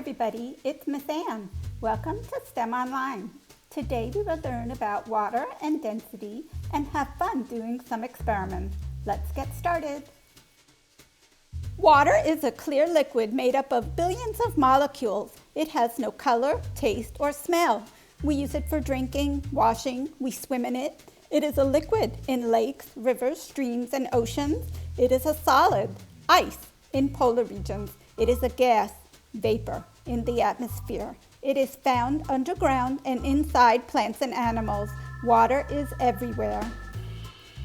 everybody, it's Miss Ann. Welcome to STEM Online. Today we will learn about water and density and have fun doing some experiments. Let's get started. Water is a clear liquid made up of billions of molecules. It has no color, taste, or smell. We use it for drinking, washing, we swim in it. It is a liquid in lakes, rivers, streams, and oceans. It is a solid, ice, in polar regions. It is a gas, vapor, in the atmosphere. It is found underground and inside plants and animals. Water is everywhere.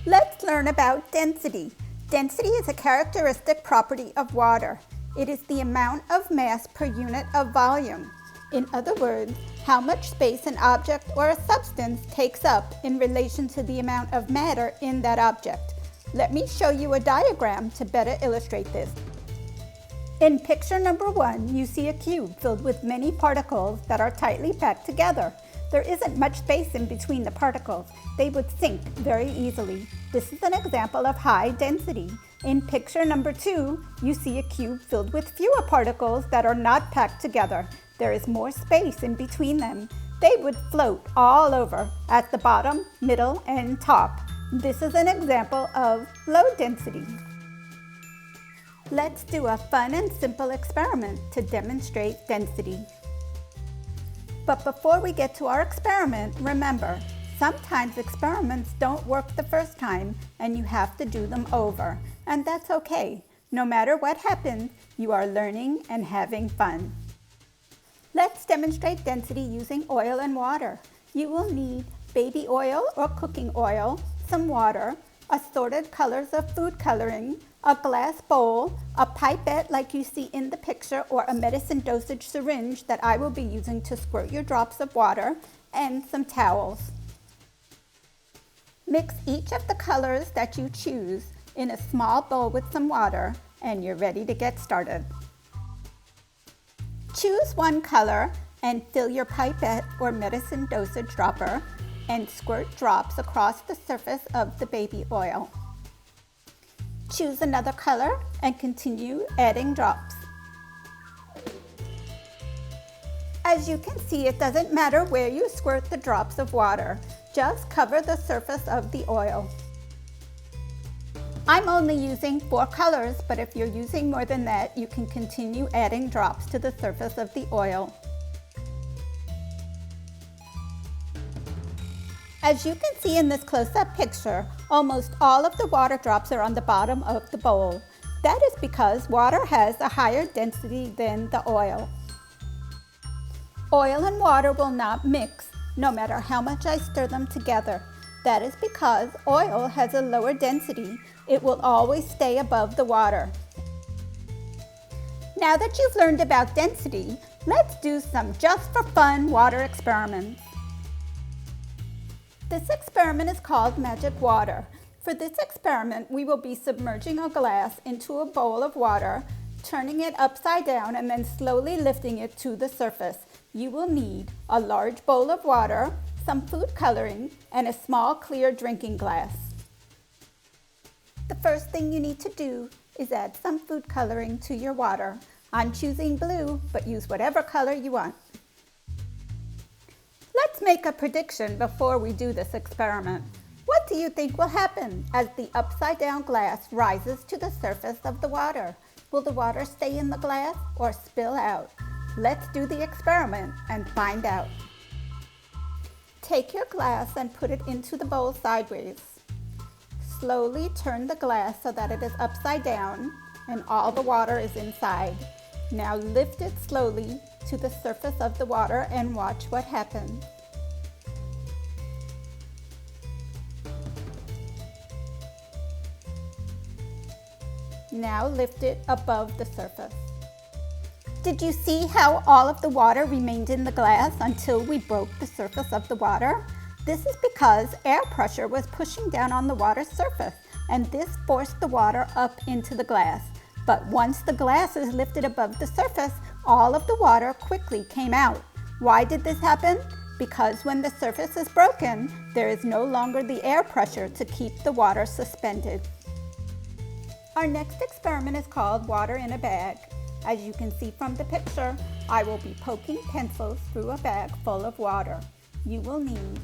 Let's learn about density. Density is a characteristic property of water. It is the amount of mass per unit of volume. In other words, how much space an object or a substance takes up in relation to the amount of matter in that object. Let me show you a diagram to better illustrate this. In picture number 1, you see a cube filled with many particles that are tightly packed together. There isn't much space in between the particles. They would sink very easily. This is an example of high density. In picture number 2, you see a cube filled with fewer particles that are not packed together. There is more space in between them. They would float all over at the bottom, middle, and top. This is an example of low density. Let's do a fun and simple experiment to demonstrate density. But before we get to our experiment, remember, sometimes experiments don't work the first time and you have to do them over. And that's okay. No matter what happens, you are learning and having fun. Let's demonstrate density using oil and water. You will need baby oil or cooking oil, some water, assorted colors of food coloring, a glass bowl, a pipette like you see in the picture, or a medicine dosage syringe that I will be using to squirt your drops of water, and some towels. Mix each of the colors that you choose in a small bowl with some water, and you're ready to get started. Choose one color and fill your pipette or medicine dosage dropper and squirt drops across the surface of the baby oil. Choose another color and continue adding drops. As you can see, it doesn't matter where you squirt the drops of water. Just cover the surface of the oil. I'm only using 4 colors, but if you're using more than that, you can continue adding drops to the surface of the oil. As you can see in this close-up picture, almost all of the water drops are on the bottom of the bowl. That is because water has a higher density than the oil. Oil and water will not mix, no matter how much I stir them together. That is because oil has a lower density. It will always stay above the water. Now that you've learned about density, let's do some just for fun water experiments. This experiment is called Magic Water. For this experiment, we will be submerging a glass into a bowl of water, turning it upside down, and then slowly lifting it to the surface. You will need a large bowl of water, some food coloring, and a small clear drinking glass. The first thing you need to do is add some food coloring to your water. I'm choosing blue, but use whatever color you want. Let's make a prediction before we do this experiment. What do you think will happen as the upside down glass rises to the surface of the water? Will the water stay in the glass or spill out? Let's do the experiment and find out. Take your glass and put it into the bowl sideways. Slowly turn the glass so that it is upside down and all the water is inside. Now lift it slowly to the surface of the water and watch what happens. Now lift it above the surface. Did you see how all of the water remained in the glass until we broke the surface of the water? This is because air pressure was pushing down on the water's surface, and this forced the water up into the glass. But once the glass is lifted above the surface, all of the water quickly came out. Why did this happen? Because when the surface is broken, there is no longer the air pressure to keep the water suspended. Our next experiment is called water in a bag. As you can see from the picture, I will be poking pencils through a bag full of water. You will need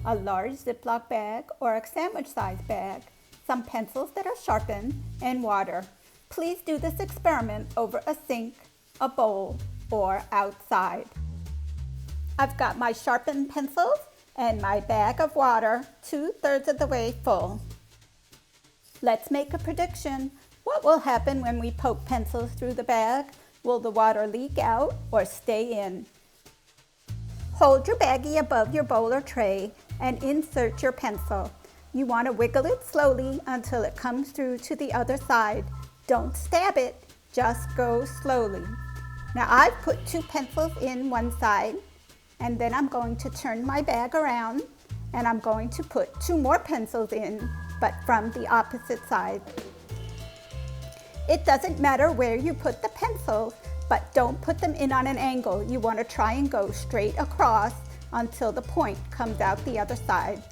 a large Ziploc bag or a sandwich-sized bag, some pencils that are sharpened, and water. Please do this experiment over a sink, a bowl, or outside. I've got my sharpened pencils and my bag of water 2/3 of the way full. Let's make a prediction. What will happen when we poke pencils through the bag? Will the water leak out or stay in? Hold your baggie above your bowl or tray and insert your pencil. You want to wiggle it slowly until it comes through to the other side. Don't stab it, just go slowly. Now I've put 2 pencils in one side, and then I'm going to turn my bag around and I'm going to put 2 more pencils in, but from the opposite side. It doesn't matter where you put the pencils, but don't put them in on an angle. You want to try and go straight across until the point comes out the other side.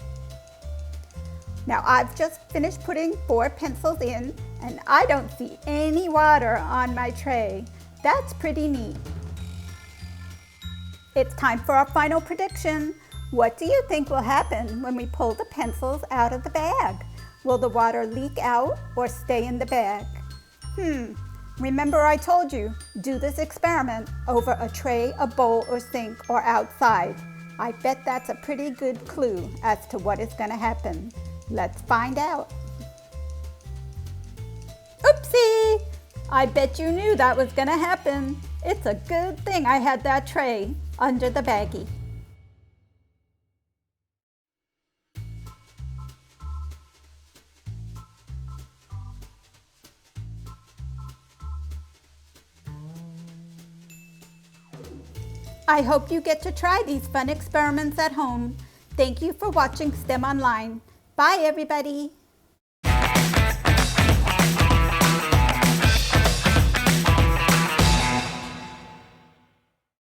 Now I've just finished putting 4 pencils in, and I don't see any water on my tray. That's pretty neat. It's time for our final prediction. What do you think will happen when we pull the pencils out of the bag? Will the water leak out or stay in the bag? Remember I told you, do this experiment over a tray, a bowl, or sink, or outside. I bet that's a pretty good clue as to what is going to happen. Let's find out. Oopsie! I bet you knew that was going to happen. It's a good thing I had that tray under the baggie. I hope you get to try these fun experiments at home. Thank you for watching STEM Online. Bye, everybody.